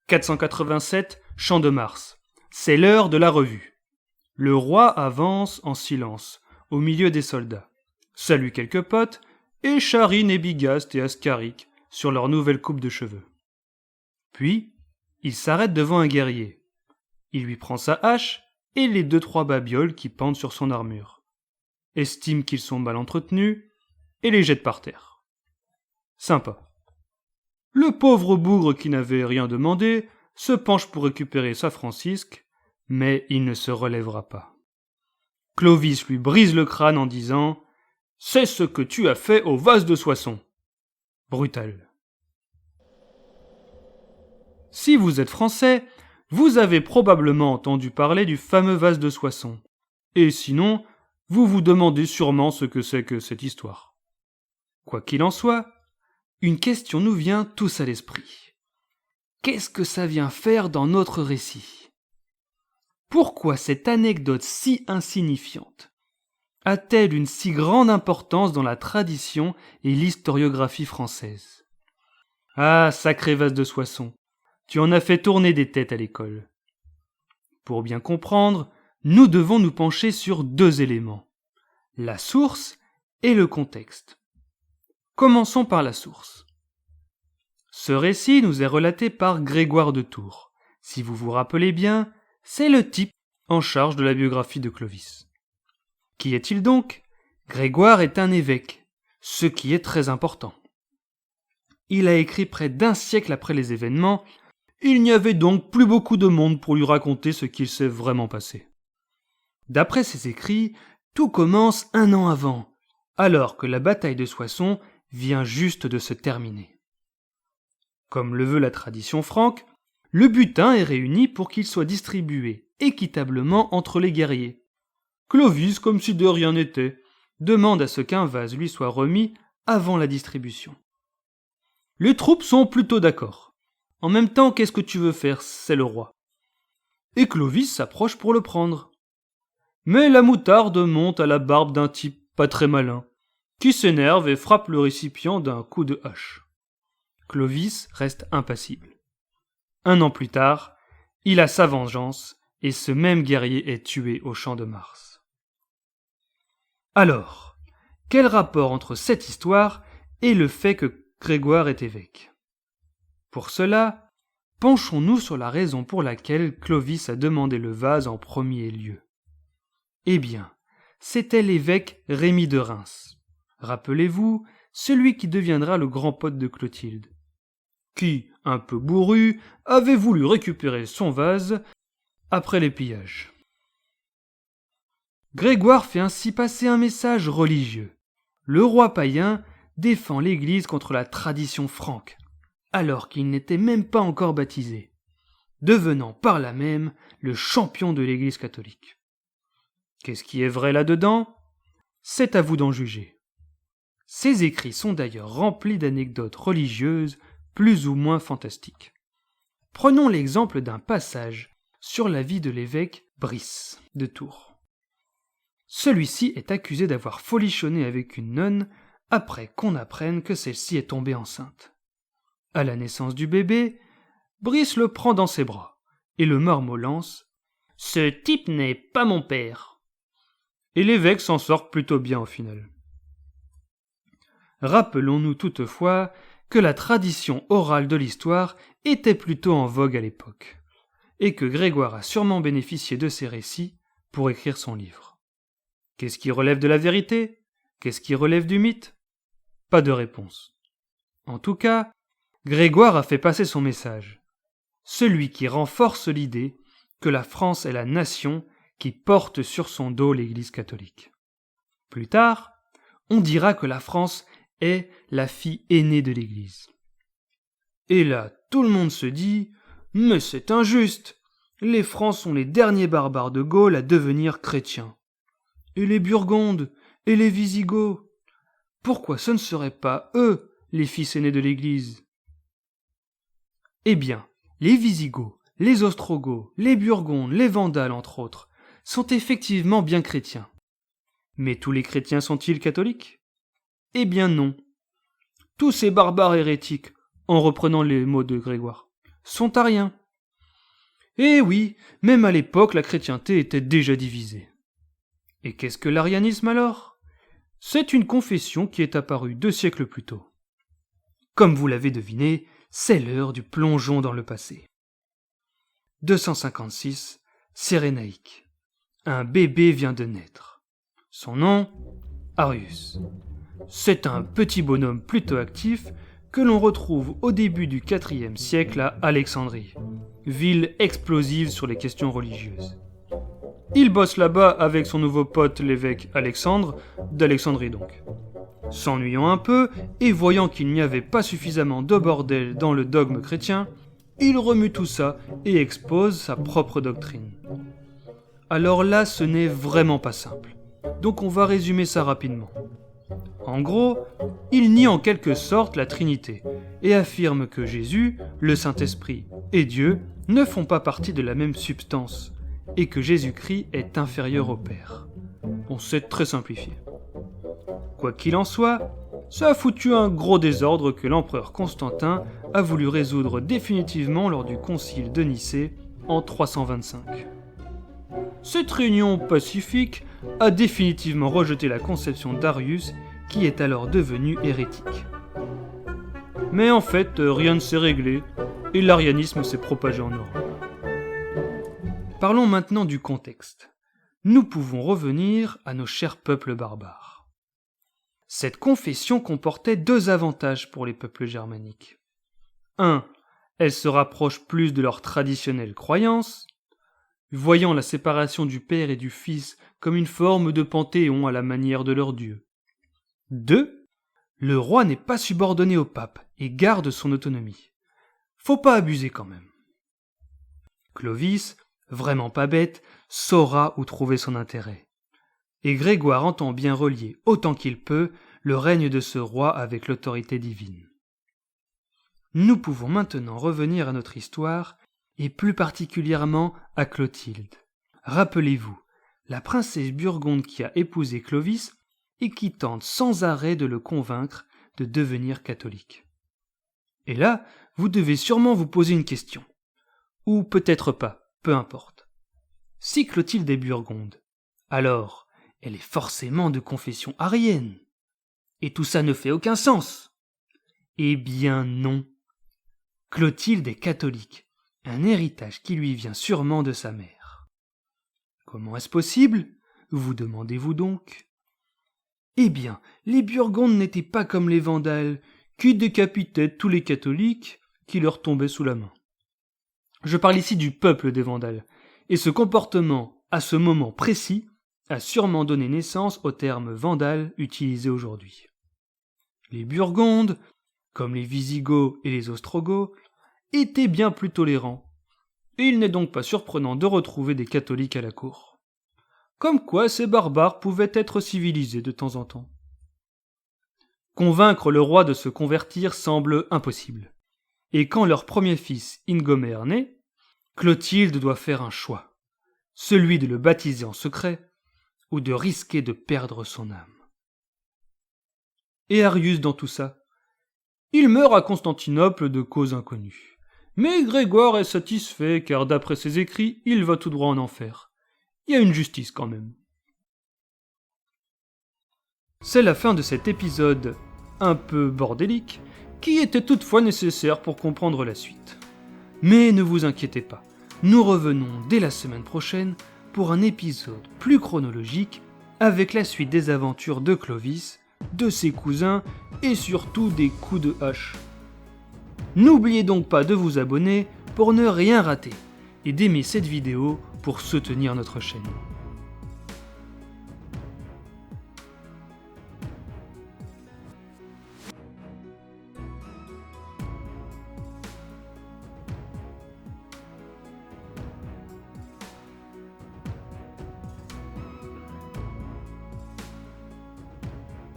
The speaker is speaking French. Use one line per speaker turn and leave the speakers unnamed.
487, Champ de Mars. C'est l'heure de la revue. Le roi avance en silence, au milieu des soldats, salue quelques potes, et charine et Bigaste et Ascaric sur leur nouvelle coupe de cheveux. Puis, il s'arrête devant un guerrier. Il lui prend sa hache et les 2-3 babioles qui pendent sur son armure, estime qu'ils sont mal entretenus et les jette par terre. Sympa. Le pauvre bougre qui n'avait rien demandé se penche pour récupérer sa francisque, mais il ne se relèvera pas. Clovis lui brise le crâne en disant « C'est ce que tu as fait au vase de Soissons !» Brutal. Si vous êtes français, vous avez probablement entendu parler du fameux vase de Soissons. Et sinon, vous vous demandez sûrement ce que c'est que cette histoire. Quoi qu'il en soit, une question nous vient tous à l'esprit. Qu'est-ce que ça vient faire dans notre récit ? Pourquoi cette anecdote si insignifiante a-t-elle une si grande importance dans la tradition et l'historiographie française ? Ah, sacré vase de Soissons, tu en as fait tourner des têtes à l'école. Pour bien comprendre, nous devons nous pencher sur 2 éléments, la source et le contexte. Commençons par la source. Ce récit nous est relaté par Grégoire de Tours. Si vous vous rappelez bien, c'est le type en charge de la biographie de Clovis. Qui est-il donc ? Grégoire est un évêque, ce qui est très important. Il a écrit près d'1 siècle après les événements. Il n'y avait donc plus beaucoup de monde pour lui raconter ce qu'il s'est vraiment passé. D'après ses écrits, tout commence 1 an avant, alors que la bataille de Soissons vient juste de se terminer. Comme le veut la tradition franque, le butin est réuni pour qu'il soit distribué équitablement entre les guerriers. Clovis, comme si de rien n'était, demande à ce qu'un vase lui soit remis avant la distribution. Les troupes sont plutôt d'accord. En même temps, qu'est-ce que tu veux faire ? C'est le roi. Et Clovis s'approche pour le prendre. Mais la moutarde monte à la barbe d'un type pas très malin, qui s'énerve et frappe le récipient d'un coup de hache. Clovis reste impassible. 1 an plus tard, il a sa vengeance, et ce même guerrier est tué au Champ de Mars. Alors, quel rapport entre cette histoire et le fait que Grégoire est évêque ? Pour cela, penchons-nous sur la raison pour laquelle Clovis a demandé le vase en premier lieu. Eh bien, c'était l'évêque Rémy de Reims. Rappelez-vous, celui qui deviendra le grand pote de Clotilde, qui, un peu bourru, avait voulu récupérer son vase après les pillages. Grégoire fait ainsi passer un message religieux. Le roi païen défend l'Église contre la tradition franque, alors qu'il n'était même pas encore baptisé, devenant par là même le champion de l'Église catholique. Qu'est-ce qui est vrai là-dedans ? C'est à vous d'en juger. Ces écrits sont d'ailleurs remplis d'anecdotes religieuses plus ou moins fantastiques. Prenons l'exemple d'un passage sur la vie de l'évêque Brice de Tours. Celui-ci est accusé d'avoir folichonné avec une nonne après qu'on apprenne que celle-ci est tombée enceinte. À la naissance du bébé, Brice le prend dans ses bras et le marmollance « Ce type n'est pas mon père !» Et l'évêque s'en sort plutôt bien au final. Rappelons-nous toutefois que la tradition orale de l'histoire était plutôt en vogue à l'époque, et que Grégoire a sûrement bénéficié de ces récits pour écrire son livre. Qu'est-ce qui relève de la vérité ? Qu'est-ce qui relève du mythe ? Pas de réponse. En tout cas, Grégoire a fait passer son message, celui qui renforce l'idée que la France est la nation qui porte sur son dos l'Église catholique. Plus tard, on dira que la France est la fille aînée de l'Église. Et là, tout le monde se dit « Mais c'est injuste ! Les Francs sont les derniers barbares de Gaule à devenir chrétiens. Et les Burgondes, et les Visigoths, pourquoi ce ne seraient pas eux les fils aînés de l'Église ?» Eh bien, les Visigoths, les Ostrogoths, les Burgondes, les Vandales entre autres, sont effectivement bien chrétiens. Mais tous les chrétiens sont-ils catholiques ? Eh bien non. Tous ces barbares hérétiques, en reprenant les mots de Grégoire, sont ariens. Et oui, même à l'époque, la chrétienté était déjà divisée. Et qu'est-ce que l'arianisme alors ? C'est une confession qui est apparue 2 siècles plus tôt. Comme vous l'avez deviné, c'est l'heure du plongeon dans le passé. 256, Cyrénaïque. Un bébé vient de naître. Son nom, Arius. C'est un petit bonhomme plutôt actif que l'on retrouve au début du IVe siècle à Alexandrie, ville explosive sur les questions religieuses. Il bosse là-bas avec son nouveau pote l'évêque Alexandre, d'Alexandrie donc. S'ennuyant un peu, et voyant qu'il n'y avait pas suffisamment de bordel dans le dogme chrétien, il remue tout ça et expose sa propre doctrine. Alors là, ce n'est vraiment pas simple. Donc on va résumer ça rapidement. En gros, il nie en quelque sorte la Trinité et affirme que Jésus, le Saint-Esprit et Dieu ne font pas partie de la même substance et que Jésus-Christ est inférieur au Père. Bon, c'est très simplifié. Quoi qu'il en soit, ça a foutu un gros désordre que l'empereur Constantin a voulu résoudre définitivement lors du concile de Nicée en 325. Cette réunion pacifique a définitivement rejeté la conception d'Arius qui est alors devenu hérétique. Mais en fait, rien ne s'est réglé et l'arianisme s'est propagé en Europe. Parlons maintenant du contexte. Nous pouvons revenir à nos chers peuples barbares. Cette confession comportait 2 avantages pour les peuples germaniques. 1. Elle se rapproche plus de leurs traditionnelles croyances, voyant la séparation du Père et du Fils comme une forme de panthéon à la manière de leur Dieu. 2. Le roi n'est pas subordonné au pape et garde son autonomie. Faut pas abuser quand même. Clovis, vraiment pas bête, saura où trouver son intérêt. Et Grégoire entend bien relier, autant qu'il peut, le règne de ce roi avec l'autorité divine. Nous pouvons maintenant revenir à notre histoire, et plus particulièrement à Clotilde. Rappelez-vous, la princesse burgonde qui a épousé Clovis et qui tente sans arrêt de le convaincre de devenir catholique. Et là, vous devez sûrement vous poser une question. Ou peut-être pas, peu importe. Si Clotilde est burgonde, alors elle est forcément de confession arienne. Et tout ça ne fait aucun sens. Eh bien non. Clotilde est catholique, un héritage qui lui vient sûrement de sa mère. Comment est-ce possible ? Vous demandez-vous donc ? Eh bien, les Burgondes n'étaient pas comme les Vandales, qui décapitaient tous les catholiques qui leur tombaient sous la main. Je parle ici du peuple des Vandales, et ce comportement, à ce moment précis, a sûrement donné naissance au terme vandale utilisé aujourd'hui. Les Burgondes, comme les Visigoths et les Ostrogoths, étaient bien plus tolérants, et il n'est donc pas surprenant de retrouver des catholiques à la cour. Comme quoi ces barbares pouvaient être civilisés de temps en temps. Convaincre le roi de se convertir semble impossible, et quand leur premier fils, Ingomar, naît, Clotilde doit faire un choix, celui de le baptiser en secret, ou de risquer de perdre son âme. Et Arius dans tout ça ? Il meurt à Constantinople de cause inconnue. Mais Grégoire est satisfait car d'après ses écrits, il va tout droit en enfer. Il y a une justice quand même. C'est la fin de cet épisode un peu bordélique qui était toutefois nécessaire pour comprendre la suite. Mais ne vous inquiétez pas, nous revenons dès la semaine prochaine pour un épisode plus chronologique avec la suite des aventures de Clovis, de ses cousins et surtout des coups de hache. N'oubliez donc pas de vous abonner pour ne rien rater et d'aimer cette vidéo pour soutenir notre chaîne.